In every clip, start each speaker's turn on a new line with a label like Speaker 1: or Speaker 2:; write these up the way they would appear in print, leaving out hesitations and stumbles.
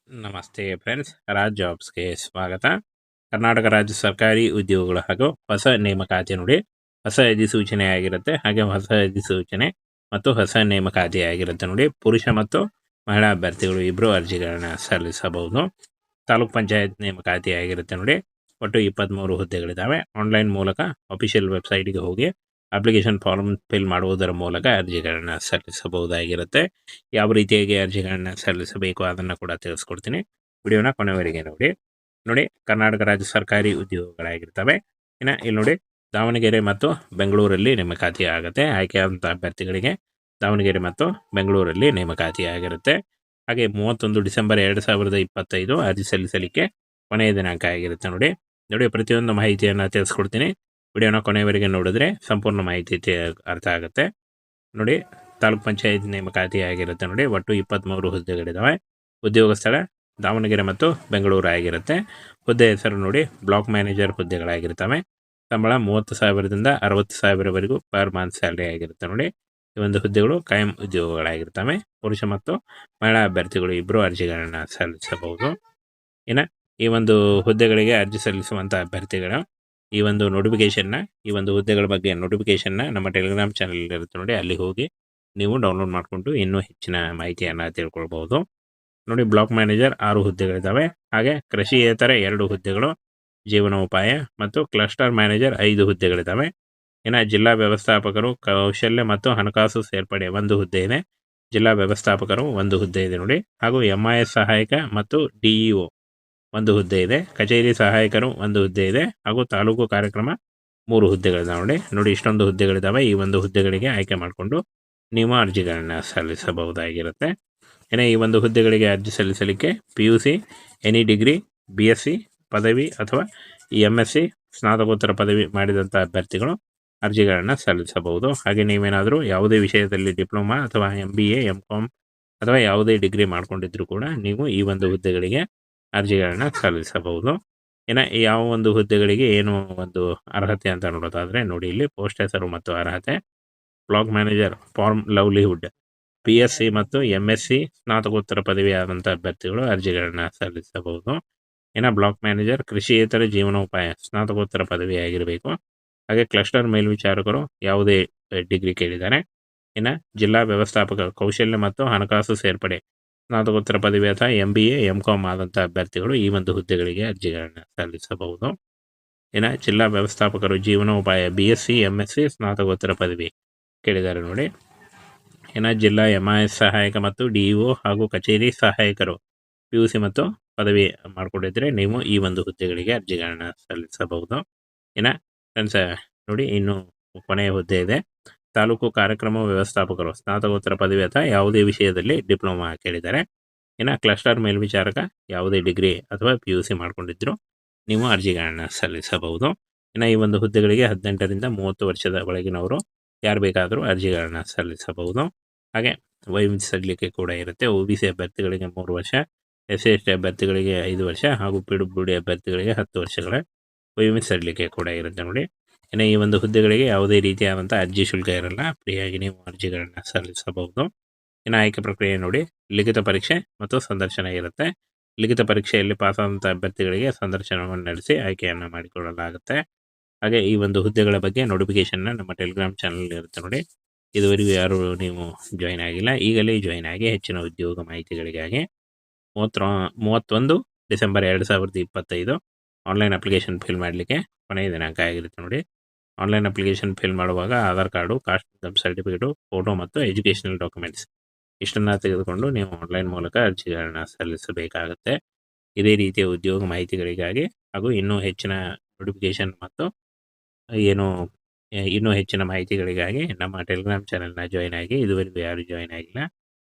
Speaker 1: ನಮಸ್ತೆ ಫ್ರೆಂಡ್ಸ್, ರಾಜ್ ಜಾಬ್ಸ್ಗೆ ಸ್ವಾಗತ. ಕರ್ನಾಟಕ ರಾಜ್ಯ ಸರ್ಕಾರಿ ಉದ್ಯೋಗಗಳು ಹಾಗೂ ಹೊಸ ನೇಮಕಾತಿ ನೋಡಿ, ಹೊಸ ಅಧಿಸೂಚನೆ ಆಗಿರುತ್ತೆ. ಹಾಗೆ ಹೊಸ ಅಧಿಸೂಚನೆ ಮತ್ತು ಹೊಸ ನೇಮಕಾತಿ ಆಗಿರುತ್ತೆ ನೋಡಿ. ಪುರುಷ ಮತ್ತು ಮಹಿಳಾ ಅಭ್ಯರ್ಥಿಗಳು ಇಬ್ಬರು ಅರ್ಜಿಗಳನ್ನ ಸಲ್ಲಿಸಬಹುದು. ತಾಲೂಕ್ ಪಂಚಾಯತ್ ನೇಮಕಾತಿ ಆಗಿರುತ್ತೆ ನೋಡಿ. ಒಟ್ಟು 23 ಹುದ್ದೆಗಳಿದ್ದಾವೆ. ಆನ್ಲೈನ್ ಮೂಲಕ ಅಫಿಷಿಯಲ್ ವೆಬ್ಸೈಟ್ಗೆ ಹೋಗಿ ಅಪ್ಲಿಕೇಶನ್ ಫಾರ್ಮ್ ಫಿಲ್ ಮಾಡುವುದರ ಮೂಲಕ ಅರ್ಜಿಗಳನ್ನ ಸಲ್ಲಿಸಬಹುದಾಗಿರುತ್ತೆ. ಯಾವ ರೀತಿಯಾಗಿ ಅರ್ಜಿಗಳನ್ನ ಸಲ್ಲಿಸಬೇಕು ಅದನ್ನು ಕೂಡ ತಿಳಿಸ್ಕೊಡ್ತೀನಿ. ವಿಡಿಯೋನ ಕೊನೆವರೆಗೆ ನೋಡಿ. ಕರ್ನಾಟಕ ರಾಜ್ಯ ಸರ್ಕಾರಿ ಉದ್ಯೋಗಗಳಾಗಿರ್ತವೆ. ಇನ್ನು ಇಲ್ಲಿ ನೋಡಿ, ದಾವಣಗೆರೆ ಮತ್ತು ಬೆಂಗಳೂರಲ್ಲಿ ನೇಮಕಾತಿ ಆಗುತ್ತೆ. ಆಯ್ಕೆಯಾದಂಥ ಅಭ್ಯರ್ಥಿಗಳಿಗೆ ದಾವಣಗೆರೆ ಮತ್ತು ಬೆಂಗಳೂರಲ್ಲಿ ನೇಮಕಾತಿ ಆಗಿರುತ್ತೆ. ಹಾಗೆ 31 ಡಿಸೆಂಬರ್ 2025 ಅರ್ಜಿ ಸಲ್ಲಿಸಲಿಕ್ಕೆ ಕೊನೆಯ ದಿನಾಂಕ ಆಗಿರುತ್ತೆ ನೋಡಿ. ಪ್ರತಿಯೊಂದು ಮಾಹಿತಿಯನ್ನು ತಿಳಿಸ್ಕೊಡ್ತೀನಿ. ವಿಡಿಯೋನ ಕೊನೆಯವರೆಗೆ ನೋಡಿದ್ರೆ ಸಂಪೂರ್ಣ ಮಾಹಿತಿ ಅರ್ಥ ಆಗುತ್ತೆ ನೋಡಿ. ತಾಲೂಕ್ ಪಂಚಾಯತ್ ನೇಮಕಾತಿ ಆಗಿರುತ್ತೆ ನೋಡಿ. ಒಟ್ಟು 23 ಹುದ್ದೆಗಳಿದ್ದಾವೆ. ಉದ್ಯೋಗ ಸ್ಥಳ ದಾವಣಗೆರೆ ಮತ್ತು ಬೆಂಗಳೂರು ಆಗಿರುತ್ತೆ. ಹುದ್ದೆ ಹೆಸರು ನೋಡಿ, ಬ್ಲಾಕ್ ಮ್ಯಾನೇಜರ್ ಹುದ್ದೆಗಳಾಗಿರ್ತವೆ. ಸಂಬಳ 30,000ದಿಂದ 60,000ವರೆಗೂ ಪರ್ ಮಂತ್ ಸ್ಯಾಲ್ರಿ ಆಗಿರುತ್ತೆ ನೋಡಿ. ಈ ಒಂದು ಹುದ್ದೆಗಳು ಕಾಯಂ ಉದ್ಯೋಗಗಳಾಗಿರ್ತವೆ. ಪುರುಷ ಮತ್ತು ಮಹಿಳಾ ಅಭ್ಯರ್ಥಿಗಳು ಇಬ್ಬರು ಅರ್ಜಿಗಳನ್ನು ಸಲ್ಲಿಸಬಹುದು. ಇನ್ನು ಈ ಒಂದು ಹುದ್ದೆಗಳಿಗೆ ಅರ್ಜಿ ಸಲ್ಲಿಸುವಂಥ ಅಭ್ಯರ್ಥಿಗಳು ಈ ಒಂದು ನೋಟಿಫಿಕೇಶನ್ನ, ಈ ಒಂದು ಹುದ್ದೆಗಳ ಬಗ್ಗೆ ನೋಟಿಫಿಕೇಶನ್ನ ನಮ್ಮ ಟೆಲಿಗ್ರಾಮ್ ಚಾನಲ್ ಇರುತ್ತೆ ನೋಡಿ. ಅಲ್ಲಿ ಹೋಗಿ ನೀವು ಡೌನ್ಲೋಡ್ ಮಾಡಿಕೊಂಡು ಇನ್ನೂ ಹೆಚ್ಚಿನ ಮಾಹಿತಿಯನ್ನು ತಿಳ್ಕೊಳ್ಬಹುದು ನೋಡಿ. ಬ್ಲಾಕ್ ಮ್ಯಾನೇಜರ್ 6 ಹುದ್ದೆಗಳಿದ್ದಾವೆ. ಹಾಗೆ ಕೃಷಿಯೇತರ 2 ಹುದ್ದೆಗಳು, ಜೀವನೋಪಾಯ ಮತ್ತು ಕ್ಲಸ್ಟರ್ ಮ್ಯಾನೇಜರ್ 5 ಹುದ್ದೆಗಳಿದ್ದಾವೆ. ಇನ್ನು ಜಿಲ್ಲಾ ವ್ಯವಸ್ಥಾಪಕರು ಕೌಶಲ್ಯ ಮತ್ತು ಹಣಕಾಸು ಸೇರ್ಪಡೆ 1 ಹುದ್ದೆ ಇದೆ. ಜಿಲ್ಲಾ ವ್ಯವಸ್ಥಾಪಕರು 1 ಹುದ್ದೆ ಇದೆ ನೋಡಿ. ಹಾಗೂ MIS ಸಹಾಯಕ ಮತ್ತು DEO 1 ಹುದ್ದೆ ಇದೆ. ಕಚೇರಿ ಸಹಾಯಕರು 1 ಹುದ್ದೆ ಇದೆ. ಹಾಗೂ ತಾಲೂಕು ಕಾರ್ಯಕ್ರಮ 3 ಹುದ್ದೆಗಳಿದ್ದಾವೆ ನೋಡಿ. ಇಷ್ಟೊಂದು ಹುದ್ದೆಗಳಿದ್ದಾವೆ. ಈ ಒಂದು ಹುದ್ದೆಗಳಿಗೆ ಆಯ್ಕೆ ಮಾಡಿಕೊಂಡು ನೀವು ಅರ್ಜಿಗಳನ್ನ ಸಲ್ಲಿಸಬಹುದಾಗಿರುತ್ತೆ. ಇನ್ನು ಈ ಒಂದು ಹುದ್ದೆಗಳಿಗೆ ಅರ್ಜಿ ಸಲ್ಲಿಸಲಿಕ್ಕೆ PUC, ಎನಿ ಡಿಗ್ರಿ, BSc ಪದವಿ ಅಥವಾ MSc ಸ್ನಾತಕೋತ್ತರ ಪದವಿ ಮಾಡಿದಂಥ ಅಭ್ಯರ್ಥಿಗಳು ಅರ್ಜಿಗಳನ್ನು ಸಲ್ಲಿಸಬಹುದು. ಹಾಗೆ ನೀವೇನಾದರೂ ಯಾವುದೇ ವಿಷಯದಲ್ಲಿ ಡಿಪ್ಲೊಮಾ ಅಥವಾ MBA, MCom ಅಥವಾ ಯಾವುದೇ ಡಿಗ್ರಿ ಮಾಡ್ಕೊಂಡಿದ್ರು ಕೂಡ ನೀವು ಈ ಒಂದು ಹುದ್ದೆಗಳಿಗೆ ಅರ್ಜಿಗಳನ್ನ ಸಲ್ಲಿಸಬಹುದು. ಇನ್ನು ಯಾವ ಒಂದು ಹುದ್ದೆಗಳಿಗೆ ಏನು ಒಂದು ಅರ್ಹತೆ ಅಂತ ನೋಡೋದಾದರೆ ನೋಡಿ, ಇಲ್ಲಿ ಪೋಸ್ಟ್ ಹೆಸರು ಮತ್ತು ಅರ್ಹತೆ. Block manager farm livelihood PSc ಮತ್ತು MSc ಸ್ನಾತಕೋತ್ತರ ಪದವಿ ಆದಂಥ ಅಭ್ಯರ್ಥಿಗಳು ಅರ್ಜಿಗಳನ್ನ ಸಲ್ಲಿಸಬಹುದು. ಇನ್ನು ಬ್ಲಾಕ್ ಮ್ಯಾನೇಜರ್ ಕೃಷಿಯೇತರ ಜೀವನೋಪಾಯ ಸ್ನಾತಕೋತ್ತರ ಪದವಿ ಆಗಿರಬೇಕು. ಹಾಗೆ ಕ್ಲಸ್ಟರ್ ಮೇಲ್ವಿಚಾರಕರು ಯಾವುದೇ ಡಿಗ್ರಿ ಕೇಳಿದ್ದಾರೆ. ಇನ್ನು ಜಿಲ್ಲಾ ವ್ಯವಸ್ಥಾಪಕ ಕೌಶಲ್ಯ ಮತ್ತು ಹಣಕಾಸು ಸೇರ್ಪಡೆ ಸ್ನಾತಕೋತ್ತರ ಪದವಿ ಅಥವಾ MBA, MCom ಆದಂಥ ಅಭ್ಯರ್ಥಿಗಳು ಈ ಒಂದು ಹುದ್ದೆಗಳಿಗೆ ಅರ್ಜಿಗಳನ್ನ ಸಲ್ಲಿಸಬಹುದು. ಇನ್ನು ಜಿಲ್ಲಾ ವ್ಯವಸ್ಥಾಪಕರು ಜೀವನೋಪಾಯ BSc, MSc ಸ್ನಾತಕೋತ್ತರ ಪದವಿ ಕೇಳಿದ್ದಾರೆ ನೋಡಿ. ಇನ್ನು ಜಿಲ್ಲಾ MIS ಸಹಾಯಕ ಮತ್ತು DEO ಹಾಗೂ ಕಚೇರಿ ಸಹಾಯಕರು PUC ಮತ್ತು ಪದವಿ ಮಾಡಿಕೊಂಡಿದ್ರೆ ನೀವು ಈ ಒಂದು ಹುದ್ದೆಗಳಿಗೆ ಅರ್ಜಿಗಳನ್ನ ಸಲ್ಲಿಸಬಹುದು. ಇನ್ನು ಫ್ರೆಂಡ್ಸ್ ನೋಡಿ, ಇನ್ನು ಕೊನೆಯ ಹುದ್ದೆ ಇದೆ. ತಾಲೂಕು ಕಾರ್ಯಕ್ರಮ ವ್ಯವಸ್ಥಾಪಕರು ಸ್ನಾತಕೋತ್ತರ ಪದವಿ ಅಥವಾ ಯಾವುದೇ ವಿಷಯದಲ್ಲಿ ಡಿಪ್ಲೊಮಾ ಕೇಳಿದ್ದಾರೆ. ಇನ್ನು ಕ್ಲಸ್ಟರ್ ಮೇಲ್ವಿಚಾರಕ ಯಾವುದೇ ಡಿಗ್ರಿ ಅಥವಾ PUC ಮಾಡ್ಕೊಂಡಿದ್ರು ನೀವು ಅರ್ಜಿಗಳನ್ನ ಸಲ್ಲಿಸಬಹುದು. ಇನ್ನು ಈ ಒಂದು ಹುದ್ದೆಗಳಿಗೆ 18ರಿಂದ 30 ವರ್ಷದ ಒಳಗಿನವರು ಯಾರು ಬೇಕಾದರೂ ಅರ್ಜಿಗಳನ್ನ ಸಲ್ಲಿಸಬಹುದು. ಹಾಗೆ ವಯೋಮಿತಿ ಸಡಿಲಿಕೆ ಕೂಡ ಇರುತ್ತೆ. OBC ಅಭ್ಯರ್ಥಿಗಳಿಗೆ 3 ವರ್ಷ, SC/ST ಅಭ್ಯರ್ಥಿಗಳಿಗೆ 5 ವರ್ಷ ಹಾಗೂ PWD ಅಭ್ಯರ್ಥಿಗಳಿಗೆ 10 ವರ್ಷಗಳ ವಯೋಮಿತಿ ಸಡಿಲಿಕೆ ಕೂಡ ಇರುತ್ತೆ ನೋಡಿ. ಇನ್ನು ಈ ಒಂದು ಹುದ್ದೆಗಳಿಗೆ ಯಾವುದೇ ರೀತಿಯಾದಂಥ ಅರ್ಜಿ ಶುಲ್ಕ ಇರಲ್ಲ. ಫ್ರೀಯಾಗಿ ನೀವು ಅರ್ಜಿಗಳನ್ನ ಸಲ್ಲಿಸಬಹುದು. ಇನ್ನು ಆಯ್ಕೆ ಪ್ರಕ್ರಿಯೆ ನೋಡಿ, ಲಿಖಿತ ಪರೀಕ್ಷೆ ಮತ್ತು ಸಂದರ್ಶನ ಇರುತ್ತೆ. ಲಿಖಿತ ಪರೀಕ್ಷೆಯಲ್ಲಿ ಪಾಸಾದಂಥ ಅಭ್ಯರ್ಥಿಗಳಿಗೆ ಸಂದರ್ಶನವನ್ನು ನಡೆಸಿ ಆಯ್ಕೆಯನ್ನು ಮಾಡಿಕೊಳ್ಳಲಾಗುತ್ತೆ. ಹಾಗೆ ಈ ಒಂದು ಹುದ್ದೆಗಳ ಬಗ್ಗೆ ನೋಟಿಫಿಕೇಶನ್ನ ನಮ್ಮ ಟೆಲಿಗ್ರಾಮ್ ಚಾನಲ್ ಇರುತ್ತೆ ನೋಡಿ. ಇದುವರೆಗೂ ಯಾರು ನೀವು ಜಾಯಿನ್ ಆಗಿಲ್ಲ, ಈಗಲೇ ಜಾಯಿನ್ ಆಗಿ ಹೆಚ್ಚಿನ ಉದ್ಯೋಗ ಮಾಹಿತಿಗಳಿಗಾಗಿ. 31 ಡಿಸೆಂಬರ್ 2025 ಆನ್ಲೈನ್ ಅಪ್ಲಿಕೇಶನ್ ಫಿಲ್ ಮಾಡಲಿಕ್ಕೆ ಕೊನೆಯ ದಿನಾಂಕ ಆಗಿರುತ್ತೆ ನೋಡಿ. ಆನ್ಲೈನ್ ಅಪ್ಲಿಕೇಶನ್ ಫಿಲ್ ಮಾಡುವಾಗ Aadhaar card, caste income certificate, photo ಮತ್ತು ಎಜುಕೇಷನಲ್ ಡಾಕ್ಯುಮೆಂಟ್ಸ್ ಇಷ್ಟನ್ನು ತೆಗೆದುಕೊಂಡು ನೀವು ಆನ್ಲೈನ್ ಮೂಲಕ ಅರ್ಜಿಗಳನ್ನ ಸಲ್ಲಿಸಬೇಕಾಗುತ್ತೆ. ಇದೇ ರೀತಿಯ ಉದ್ಯೋಗ ಮಾಹಿತಿಗಳಿಗಾಗಿ ಹಾಗೂ ಇನ್ನೂ ಹೆಚ್ಚಿನ ನೋಟಿಫಿಕೇಶನ್ ಮತ್ತು ಇನ್ನೂ ಹೆಚ್ಚಿನ ಮಾಹಿತಿಗಳಿಗಾಗಿ ನಮ್ಮ ಟೆಲಿಗ್ರಾಮ್ ಚಾನೆಲ್ನ ಜಾಯಿನ್ ಆಗಿ. ಇದುವರೆಗೂ ಯಾರು ಜಾಯಿನ್ ಆಗಿಲ್ಲ.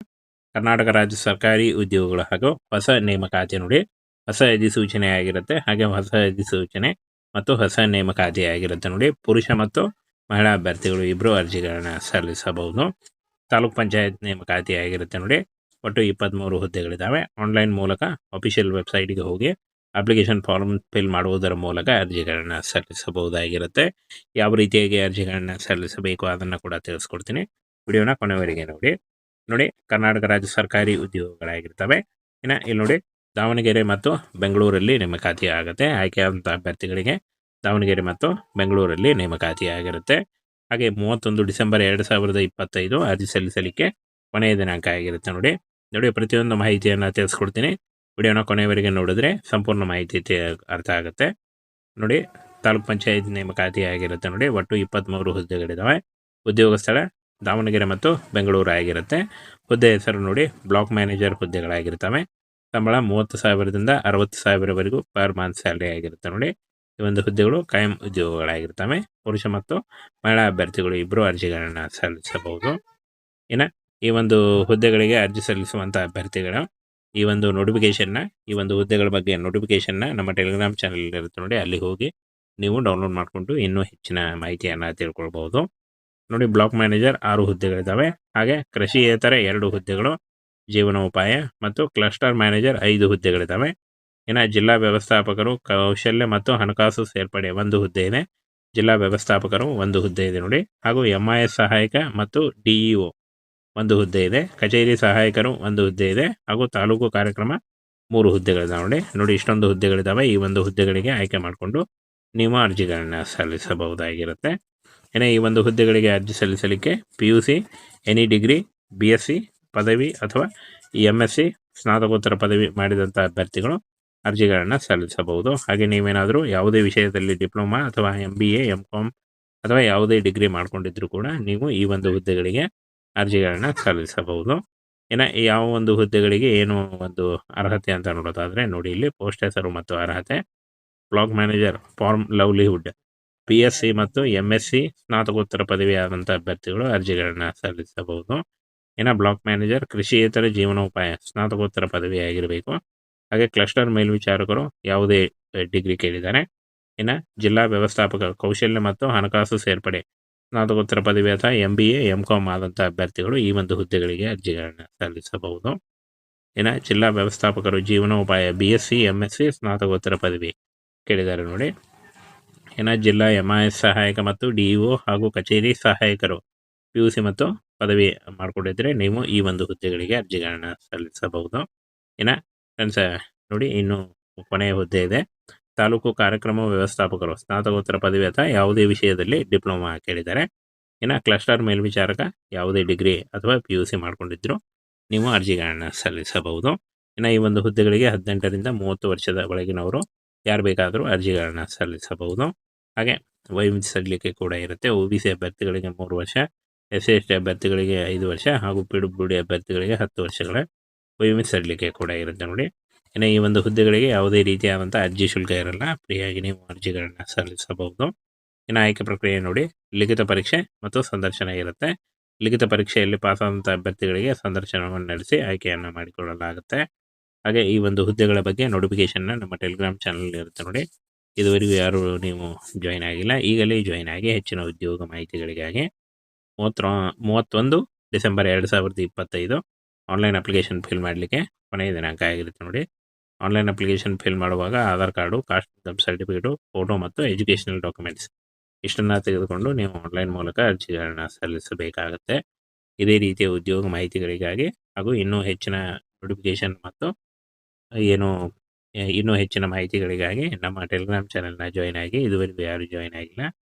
Speaker 1: ಕರ್ನಾಟಕ ರಾಜ್ಯ ಸರ್ಕಾರಿ ಉದ್ಯೋಗಗಳು ಹಾಗೂ ಹೊಸ ನೇಮಕಾತಿ ನೋಡಿ, ಹೊಸ ಅಧಿಸೂಚನೆ ಆಗಿರುತ್ತೆ. ಹಾಗೆ ಹೊಸ ಅಧಿಸೂಚನೆ ಮತ್ತು ಹೊಸ ನೇಮಕಾತಿ ಆಗಿರುತ್ತೆ ನೋಡಿ. ಪುರುಷ ಮತ್ತು ಮಹಿಳಾ ಅಭ್ಯರ್ಥಿಗಳು ಇಬ್ಬರು ಅರ್ಜಿಗಳನ್ನ ಸಲ್ಲಿಸಬಹುದು. ತಾಲೂಕ್ ಪಂಚಾಯತ್ ನೇಮಕಾತಿ ಆಗಿರುತ್ತೆ ನೋಡಿ. ಒಟ್ಟು 23 ಹುದ್ದೆಗಳಿದ್ದಾವೆ. ಆನ್ಲೈನ್ ಮೂಲಕ ಅಫಿಷಿಯಲ್ ವೆಬ್ಸೈಟ್ಗೆ ಹೋಗಿ ಅಪ್ಲಿಕೇಶನ್ ಫಾರ್ಮ್ ಫಿಲ್ ಮಾಡುವುದರ ಮೂಲಕ ಅರ್ಜಿಗಳನ್ನ ಸಲ್ಲಿಸಬಹುದಾಗಿರುತ್ತೆ. ಯಾವ ರೀತಿಯಾಗಿ ಅರ್ಜಿಗಳನ್ನ ಸಲ್ಲಿಸಬೇಕು ಅದನ್ನು ಕೂಡ ತಿಳಿಸ್ಕೊಡ್ತೀನಿ. ವಿಡಿಯೋನ ಕೊನೆವರೆಗೆ ನೋಡಿ. ಕರ್ನಾಟಕ ರಾಜ್ಯ ಸರ್ಕಾರಿ ಉದ್ಯೋಗಗಳಾಗಿರ್ತವೆ. ಇನ್ನು ಇಲ್ಲಿ ನೋಡಿ, ದಾವಣಗೆರೆ ಮತ್ತು ಬೆಂಗಳೂರಲ್ಲಿ ನೇಮಕಾತಿ ಆಗುತ್ತೆ. ಆಯ್ಕೆಯಾದಂಥ ಅಭ್ಯರ್ಥಿಗಳಿಗೆ ದಾವಣಗೆರೆ ಮತ್ತು ಬೆಂಗಳೂರಲ್ಲಿ ನೇಮಕಾತಿ ಆಗಿರುತ್ತೆ. ಹಾಗೆ 31 ಡಿಸೆಂಬರ್ 2025 ಅರ್ಜಿ ಸಲ್ಲಿಸಲಿಕ್ಕೆ ಕೊನೆಯ ದಿನಾಂಕ ಆಗಿರುತ್ತೆ ನೋಡಿ ಪ್ರತಿಯೊಂದು ಮಾಹಿತಿಯನ್ನು ತಿಳಿಸ್ಕೊಡ್ತೀನಿ. ವಿಡಿಯೋನ ಕೊನೆಯವರೆಗೆ ನೋಡಿದ್ರೆ ಸಂಪೂರ್ಣ ಮಾಹಿತಿ ಅರ್ಥ ಆಗುತ್ತೆ. ನೋಡಿ ತಾಲೂಕ್ ಪಂಚಾಯತ್ ನೇಮಕಾತಿ ಆಗಿರುತ್ತೆ. ಒಟ್ಟು 23 ಹುದ್ದೆಗಳಿದ್ದಾವೆ. ಉದ್ಯೋಗ ಸ್ಥಳ ದಾವಣಗೆರೆ ಮತ್ತು ಬೆಂಗಳೂರು ಆಗಿರುತ್ತೆ. ಹುದ್ದೆ ಹೆಸರು ಬ್ಲಾಕ್ ಮ್ಯಾನೇಜರ್ ಹುದ್ದೆಗಳಾಗಿರ್ತವೆ. ಸಂಬಳ 30,000ದಿಂದ 60,000ವರೆಗೂ ಪರ್ ಮಂತ್ ಸ್ಯಾಲರಿ ಆಗಿರುತ್ತೆ. ಈ ಒಂದು ಹುದ್ದೆಗಳು ಕಾಯಂ ಉದ್ಯೋಗಗಳಾಗಿರ್ತವೆ. ಪುರುಷ ಮತ್ತು ಮಹಿಳಾ ಅಭ್ಯರ್ಥಿಗಳು ಇಬ್ಬರು ಅರ್ಜಿಗಳನ್ನು ಸಲ್ಲಿಸಬಹುದು. ಈ ಒಂದು ಹುದ್ದೆಗಳಿಗೆ ಅರ್ಜಿ ಸಲ್ಲಿಸುವಂಥ ಅಭ್ಯರ್ಥಿಗಳು ಈ ಒಂದು ನೋಟಿಫಿಕೇಶನ್ನ ಈ ಒಂದು ಹುದ್ದೆಗಳ ಬಗ್ಗೆ ನೋಟಿಫಿಕೇಶನ್ನ ನಮ್ಮ ಟೆಲಿಗ್ರಾಮ್ ಚಾನಲ್ ಇರುತ್ತೆ ಅಲ್ಲಿ ಹೋಗಿ ನೀವು ಡೌನ್ಲೋಡ್ ಮಾಡಿಕೊಂಡು ಇನ್ನೂ ಹೆಚ್ಚಿನ ಮಾಹಿತಿಯನ್ನು ತಿಳ್ಕೊಳ್ಬಹುದು. ಬ್ಲಾಕ್ ಮ್ಯಾನೇಜರ್ 6 ಹುದ್ದೆಗಳಿದ್ದಾವೆ. ಹಾಗೆ ಕೃಷಿಯೇತರ 2 ಹುದ್ದೆಗಳು, ಜೀವನೋಪಾಯ ಮತ್ತು ಕ್ಲಸ್ಟರ್ ಮ್ಯಾನೇಜರ್ 5 ಹುದ್ದೆಗಳಿದ್ದಾವೆ. ಜಿಲ್ಲಾ ವ್ಯವಸ್ಥಾಪಕರು ಕೌಶಲ್ಯ ಮತ್ತು ಹಣಕಾಸು ಸೇರ್ಪಡೆ 1 ಹುದ್ದೆ ಇದೆ. ಜಿಲ್ಲಾ ವ್ಯವಸ್ಥಾಪಕರು 1 ಹುದ್ದೆ ಇದೆ ಹಾಗೂ MIS ಸಹಾಯಕ ಮತ್ತು DEO 1 ಹುದ್ದೆ ಇದೆ. ಕಚೇರಿ ಸಹಾಯಕರು 1 ಹುದ್ದೆ ಇದೆ ಹಾಗೂ ತಾಲೂಕು ಕಾರ್ಯಕ್ರಮ 3 ಹುದ್ದೆಗಳಿದ್ದಾವೆ. ಇಷ್ಟೊಂದು ಹುದ್ದೆಗಳಿದ್ದಾವೆ. ಈ ಒಂದು ಹುದ್ದೆಗಳಿಗೆ ಆಯ್ಕೆ ಮಾಡಿಕೊಂಡು ನೀವು ಅರ್ಜಿಗಳನ್ನು ಸಲ್ಲಿಸಬಹುದಾಗಿರುತ್ತೆ. ಈ ಒಂದು ಹುದ್ದೆಗಳಿಗೆ ಅರ್ಜಿ ಸಲ್ಲಿಸಲಿಕ್ಕೆ PUC, ಎನಿ ಡಿಗ್ರಿ, BSc ಪದವಿ ಅಥವಾ MSc ಸ್ನಾತಕೋತ್ತರ ಪದವಿ ಮಾಡಿದಂಥ ಅಭ್ಯರ್ಥಿಗಳು ಅರ್ಜಿಗಳನ್ನು ಸಲ್ಲಿಸಬಹುದು. ಹಾಗೆ ನೀವೇನಾದರೂ ಯಾವುದೇ ವಿಷಯದಲ್ಲಿ ಡಿಪ್ಲೊಮಾ ಅಥವಾ MBA, MCom ಅಥವಾ ಯಾವುದೇ ಡಿಗ್ರಿ ಮಾಡ್ಕೊಂಡಿದ್ರು ಕೂಡ ನೀವು ಈ ಒಂದು ಹುದ್ದೆಗಳಿಗೆ ಅರ್ಜಿಗಳನ್ನು ಸಲ್ಲಿಸಬಹುದು. ಯಾವ ಒಂದು ಹುದ್ದೆಗಳಿಗೆ ಏನು ಒಂದು ಅರ್ಹತೆ ಅಂತ ನೋಡೋದಾದರೆ ಇಲ್ಲಿ ಪೋಸ್ಟ್ ಹೆಸರು ಮತ್ತು ಅರ್ಹತೆ. Block manager farm livelihood PSc ಮತ್ತು MSc ಸ್ನಾತಕೋತ್ತರ ಪದವಿ ಆದಂಥ ಅಭ್ಯರ್ಥಿಗಳು ಅರ್ಜಿಗಳನ್ನು ಸಲ್ಲಿಸಬಹುದು. ಬ್ಲಾಕ್ ಮ್ಯಾನೇಜರ್ ಕೃಷಿಯೇತರ ಜೀವನೋಪಾಯ ಸ್ನಾತಕೋತ್ತರ ಪದವಿ ಆಗಿರಬೇಕು. ಹಾಗೆ ಕ್ಲಸ್ಟರ್ ಮೇಲ್ವಿಚಾರಕರು ಯಾವುದೇ ಡಿಗ್ರಿ ಕೇಳಿದ್ದಾರೆ. ಜಿಲ್ಲಾ ವ್ಯವಸ್ಥಾಪಕ ಕೌಶಲ್ಯ ಮತ್ತು ಹಣಕಾಸು ಸೇರ್ಪಡೆ ಸ್ನಾತಕೋತ್ತರ ಪದವಿ ಅಥವಾ MBA, MCom ಆದಂಥ ಅಭ್ಯರ್ಥಿಗಳು ಈ ಒಂದು ಹುದ್ದೆಗಳಿಗೆ ಅರ್ಜಿಗಳನ್ನು ಸಲ್ಲಿಸಬಹುದು. ಜಿಲ್ಲಾ ವ್ಯವಸ್ಥಾಪಕರು ಜೀವನೋಪಾಯ BSc, MSc ಸ್ನಾತಕೋತ್ತರ ಪದವಿ ಕೇಳಿದ್ದಾರೆ ಜಿಲ್ಲಾ MIS ಸಹಾಯಕ ಮತ್ತು DEO ಹಾಗೂ ಕಚೇರಿ ಸಹಾಯಕರು PUC ಮತ್ತು ಪದವಿ ಮಾಡಿಕೊಂಡಿದ್ರೆ ನೀವು ಈ ಒಂದು ಹುದ್ದೆಗಳಿಗೆ ಅರ್ಜಿಗಳನ್ನು ಸಲ್ಲಿಸಬಹುದು. ಫ್ರೆಂಡ್ಸ್ ಇನ್ನು ಕೊನೆಯ ಹುದ್ದೆ ಇದೆ. ತಾಲೂಕು ಕಾರ್ಯಕ್ರಮ ವ್ಯವಸ್ಥಾಪಕರು ಸ್ನಾತಕೋತ್ತರ ಪದವಿ ಅಥವಾ ಯಾವುದೇ ವಿಷಯದಲ್ಲಿ ಡಿಪ್ಲೊಮಾ ಕೇಳಿದ್ದಾರೆ. ಕ್ಲಸ್ಟರ್ ಮೇಲ್ವಿಚಾರಕ ಯಾವುದೇ ಡಿಗ್ರಿ ಅಥವಾ PUC ಮಾಡ್ಕೊಂಡಿದ್ರು ನೀವು ಅರ್ಜಿಗಳನ್ನು ಸಲ್ಲಿಸಬಹುದು. ಈ ಒಂದು ಹುದ್ದೆಗಳಿಗೆ 18ರಿಂದ 30 ವರ್ಷದ ಒಳಗಿನವರು ಯಾರು ಬೇಕಾದರೂ ಅರ್ಜಿಗಳನ್ನು ಸಲ್ಲಿಸಬಹುದು. ಹಾಗೆ ವಯೋಮಿತಿ ಸಡಿಲಿಕೆ ಕೂಡ ಇರುತ್ತೆ. OBC ಅಭ್ಯರ್ಥಿಗಳಿಗೆ 3 ವರ್ಷ, SC/ST ಅಭ್ಯರ್ಥಿಗಳಿಗೆ 5 ವರ್ಷ ಹಾಗೂ PWD ಅಭ್ಯರ್ಥಿಗಳಿಗೆ 10 ವರ್ಷಗಳ ವಯೋಮಿತಿ ಸಡಿಲಿಕೆ ಕೂಡ ಇರುತ್ತೆ ಈ ಒಂದು ಹುದ್ದೆಗಳಿಗೆ ಯಾವುದೇ ರೀತಿಯಾದಂಥ ಅರ್ಜಿ ಶುಲ್ಕ ಇರಲ್ಲ. ಫ್ರೀಯಾಗಿ ನೀವು ಅರ್ಜಿಗಳನ್ನು ಸಲ್ಲಿಸಬಹುದು. ಆಯ್ಕೆ ಪ್ರಕ್ರಿಯೆ ಲಿಖಿತ ಪರೀಕ್ಷೆ ಮತ್ತು ಸಂದರ್ಶನ ಇರುತ್ತೆ. ಲಿಖಿತ ಪರೀಕ್ಷೆಯಲ್ಲಿ ಪಾಸಾದಂಥ ಅಭ್ಯರ್ಥಿಗಳಿಗೆ ಸಂದರ್ಶನವನ್ನು ನಡೆಸಿ ಆಯ್ಕೆಯನ್ನು ಮಾಡಿಕೊಳ್ಳಲಾಗುತ್ತೆ. ಹಾಗೆ ಈ ಒಂದು ಹುದ್ದೆಗಳ ಬಗ್ಗೆ ನೋಟಿಫಿಕೇಶನ್ನ ನಮ್ಮ ಟೆಲಿಗ್ರಾಮ್ ಚಾನಲ್ ಇರುತ್ತೆ ಇದುವರೆಗೂ ಯಾರು ನೀವು ಜಾಯಿನ್ ಆಗಿಲ್ಲ, ಈಗಲೇ ಜಾಯಿನ್ ಆಗಿ ಹೆಚ್ಚಿನ ಉದ್ಯೋಗ ಮಾಹಿತಿಗಳಿಗಾಗಿ. 31 ಡಿಸೆಂಬರ್ 2025 ಆನ್ಲೈನ್ ಅಪ್ಲಿಕೇಶನ್ ಫಿಲ್ ಮಾಡಲಿಕ್ಕೆ ಕೊನೆಯ ದಿನಾಂಕ ಆಗಿರುತ್ತೆ ಆನ್ಲೈನ್ ಅಪ್ಲಿಕೇಶನ್ ಫಿಲ್ ಮಾಡುವಾಗ Aadhaar card, caste income certificate, photo ಮತ್ತು ಎಜುಕೇಷನಲ್ ಡಾಕ್ಯುಮೆಂಟ್ಸ್ ಇಷ್ಟನ್ನು ತೆಗೆದುಕೊಂಡು ನೀವು ಆನ್ಲೈನ್ ಮೂಲಕ ಅರ್ಜಿಗಳನ್ನು ಸಲ್ಲಿಸಬೇಕಾಗುತ್ತೆ. ಇದೇ ರೀತಿಯ ಉದ್ಯೋಗ ಮಾಹಿತಿಗಳಿಗಾಗಿ ಹಾಗೂ ಇನ್ನೂ ಹೆಚ್ಚಿನ ನೋಟಿಫಿಕೇಶನ್ ಮತ್ತು ಇನ್ನೂ ಹೆಚ್ಚಿನ ಮಾಹಿತಿಗಳಿಗಾಗಿ ನಮ್ಮ ಟೆಲಿಗ್ರಾಮ್ ಚಾನಲ್ನ ಜಾಯಿನ್ ಆಗಿ. ಇದುವರೆಗೂ ಯಾರು ಜಾಯಿನ್ ಆಗಿಲ್ಲ